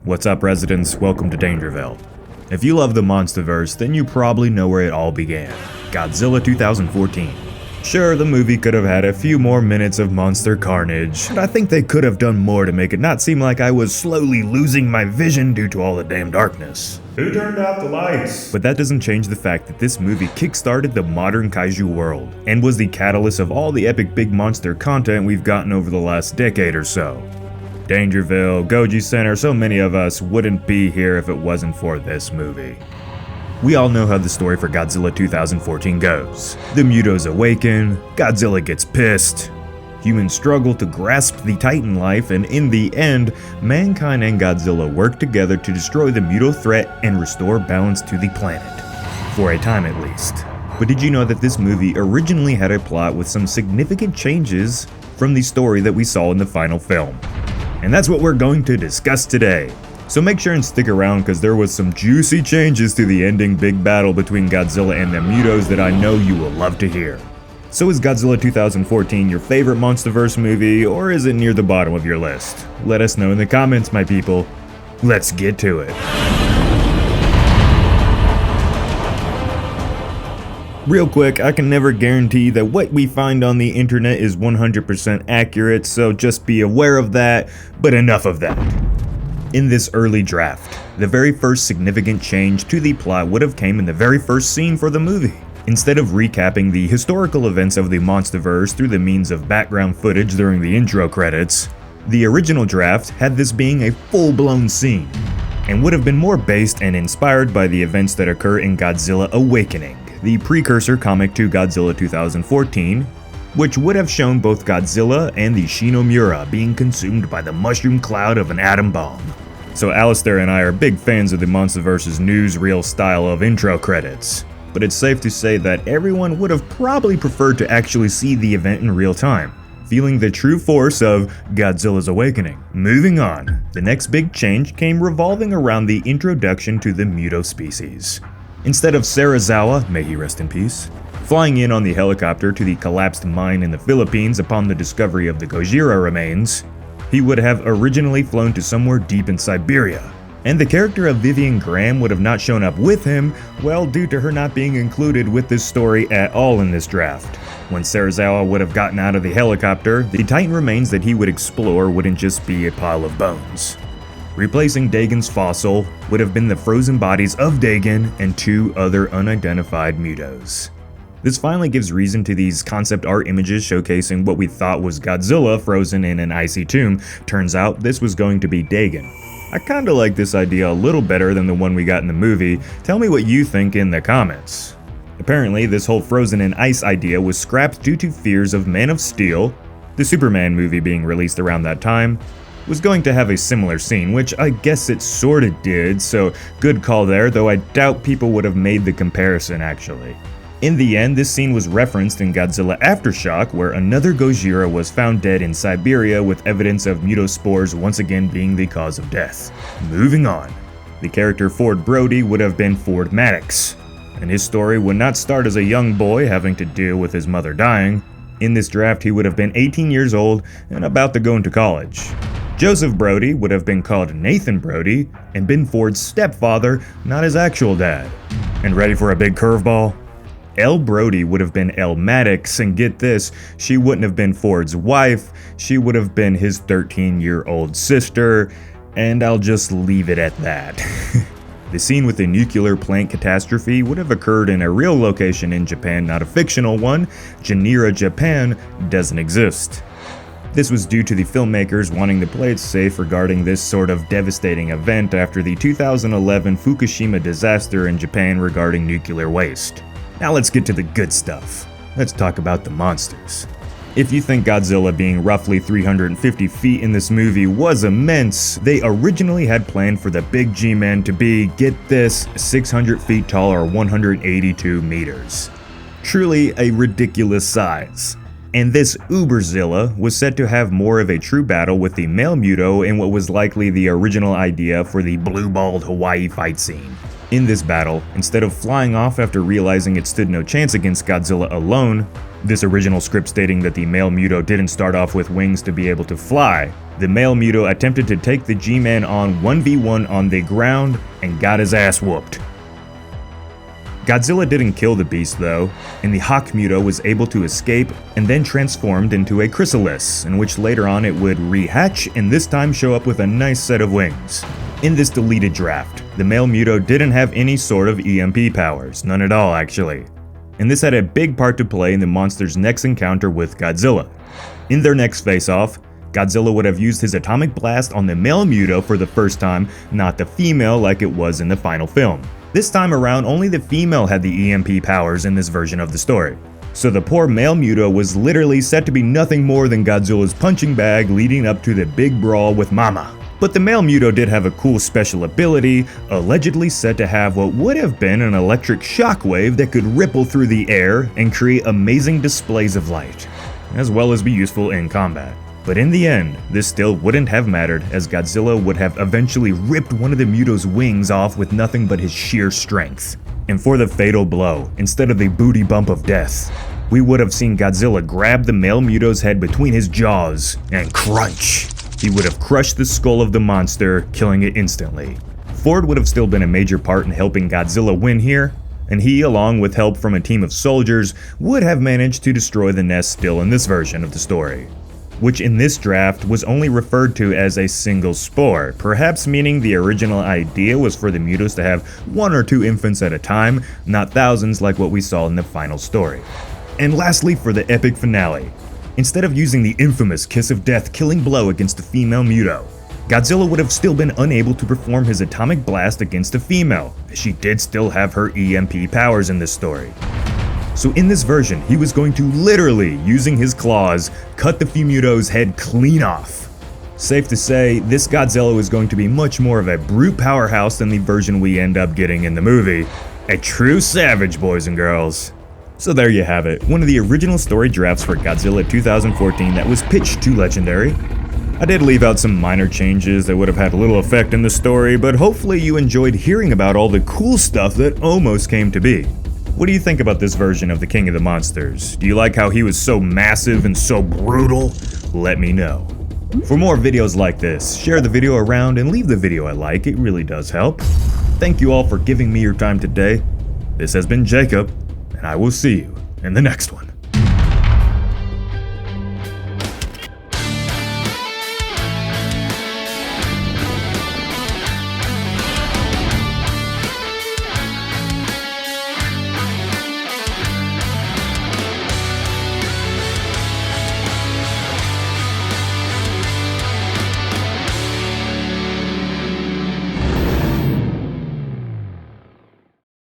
What's up, residents? Welcome to Dangerville. If you love the MonsterVerse, then you probably know where it all began. Godzilla 2014. Sure, the movie could have had a few more minutes of monster carnage, but I think they could have done more to make it not seem like I was slowly losing my vision due to all the damn darkness. Who turned out the lights? But that doesn't change the fact that this movie kickstarted the modern kaiju world, and was the catalyst of all the epic big monster content we've gotten over the last decade or so. Dangerville, Goji Center, so many of us wouldn't be here if it wasn't for this movie. We all know how the story for Godzilla 2014 goes. The Mutos awaken, Godzilla gets pissed, humans struggle to grasp the Titan life, and in the end, mankind and Godzilla work together to destroy the Muto threat and restore balance to the planet. For a time at least. But did you know that this movie originally had a plot with some significant changes from the story that we saw in the final film? And that's what we're going to discuss today. So make sure and stick around because there was some juicy changes to the ending big battle between Godzilla and the Mutos that I know you will love to hear. So is Godzilla 2014 your favorite MonsterVerse movie, or is it near the bottom of your list? Let us know in the comments, my people. Let's get to it. Real quick, I can never guarantee that what we find on the internet is 100% accurate, so just be aware of that, but enough of that. In this early draft, the very first significant change to the plot would have came in the very first scene for the movie. Instead of recapping the historical events of the MonsterVerse through the means of background footage during the intro credits, the original draft had this being a full-blown scene, and would have been more based and inspired by the events that occur in Godzilla Awakening, the precursor comic to Godzilla 2014, which would have shown both Godzilla and the Shinomura being consumed by the mushroom cloud of an atom bomb. So Alistair and I are big fans of the MonsterVerse's newsreel style of intro credits, but it's safe to say that everyone would have probably preferred to actually see the event in real time, feeling the true force of Godzilla's awakening. Moving on, the next big change came revolving around the introduction to the Muto species. Instead of Serizawa, may he rest in peace, flying in on the helicopter to the collapsed mine in the Philippines upon the discovery of the Gojira remains, he would have originally flown to somewhere deep in Siberia. And the character of Vivian Graham would have not shown up with him, well, due to her not being included with this story at all in this draft. When Serizawa would have gotten out of the helicopter, the Titan remains that he would explore wouldn't just be a pile of bones. Replacing Dagon's fossil would have been the frozen bodies of Dagon and two other unidentified Mutos. This finally gives reason to these concept art images showcasing what we thought was Godzilla frozen in an icy tomb. Turns out this was going to be Dagon. I kinda like this idea a little better than the one we got in the movie. Tell me what you think in the comments. Apparently, this whole frozen in ice idea was scrapped due to fears of Man of Steel, the Superman movie being released around that time, was going to have a similar scene, which I guess it sorta did, so good call there, though I doubt people would have made the comparison actually. In the end, this scene was referenced in Godzilla Aftershock, where another Gojira was found dead in Siberia with evidence of mutospores once again being the cause of death. Moving on. The character Ford Brody would have been Ford Maddox, and his story would not start as a young boy having to deal with his mother dying. In this draft, he would have been 18 years old and about to go into college. Joseph Brody would have been called Nathan Brody and been Ford's stepfather, not his actual dad. And ready for a big curveball? Elle Brody would have been Elle Maddox, and get this, she wouldn't have been Ford's wife, she would have been his 13-year-old sister, and I'll just leave it at that. The scene with the nuclear plant catastrophe would have occurred in a real location in Japan, not a fictional one. Janira, Japan doesn't exist. This was due to the filmmakers wanting to play it safe regarding this sort of devastating event after the 2011 Fukushima disaster in Japan regarding nuclear waste. Now let's get to the good stuff. Let's talk about the monsters. If you think Godzilla being roughly 350 feet in this movie was immense, they originally had planned for the big G-Man to be, get this, 600 feet tall or 182 meters. Truly a ridiculous size. And this Uberzilla was said to have more of a true battle with the male Muto in what was likely the original idea for the blue-balled Hawaii fight scene. In this battle, instead of flying off after realizing it stood no chance against Godzilla alone, this original script stating that the male Muto didn't start off with wings to be able to fly, the male Muto attempted to take the G-Man on 1v1 on the ground and got his ass whooped. Godzilla didn't kill the beast though, and the Hawk Muto was able to escape and then transformed into a chrysalis, in which later on it would rehatch and this time show up with a nice set of wings. In this deleted draft, the male Muto didn't have any sort of EMP powers, none at all actually. And this had a big part to play in the monster's next encounter with Godzilla. In their next face-off, Godzilla would have used his atomic blast on the male Muto for the first time, not the female like it was in the final film. This time around, only the female had the EMP powers in this version of the story. So the poor male Muto was literally set to be nothing more than Godzilla's punching bag leading up to the big brawl with Mama. But the male Muto did have a cool special ability, allegedly said to have what would have been an electric shockwave that could ripple through the air and create amazing displays of light, as well as be useful in combat. But in the end, this still wouldn't have mattered, as Godzilla would have eventually ripped one of the Muto's wings off with nothing but his sheer strength. And for the fatal blow, instead of the booty bump of death, we would have seen Godzilla grab the male Muto's head between his jaws and crunch. He would have crushed the skull of the monster, killing it instantly. Ford would have still been a major part in helping Godzilla win here, and he, along with help from a team of soldiers, would have managed to destroy the nest still in this version of the story, which in this draft was only referred to as a single spore, perhaps meaning the original idea was for the Mutos to have 1 or 2 infants at a time, not thousands like what we saw in the final story. And lastly, for the epic finale, instead of using the infamous kiss of death killing blow against the female Muto, Godzilla would have still been unable to perform his atomic blast against a female, as she did still have her EMP powers in this story. So in this version, he was going to literally, using his claws, cut the Muto's head clean off. Safe to say, this Godzilla was going to be much more of a brute powerhouse than the version we end up getting in the movie. A true savage, boys and girls. So there you have it, one of the original story drafts for Godzilla 2014 that was pitched to Legendary. I did leave out some minor changes that would have had little effect in the story, but hopefully you enjoyed hearing about all the cool stuff that almost came to be. What do you think about this version of the King of the Monsters? Do you like how he was so massive and so brutal? Let me know. For more videos like this, share the video around and leave the video a like, it really does help. Thank you all for giving me your time today. This has been Jacob, and I will see you in the next one.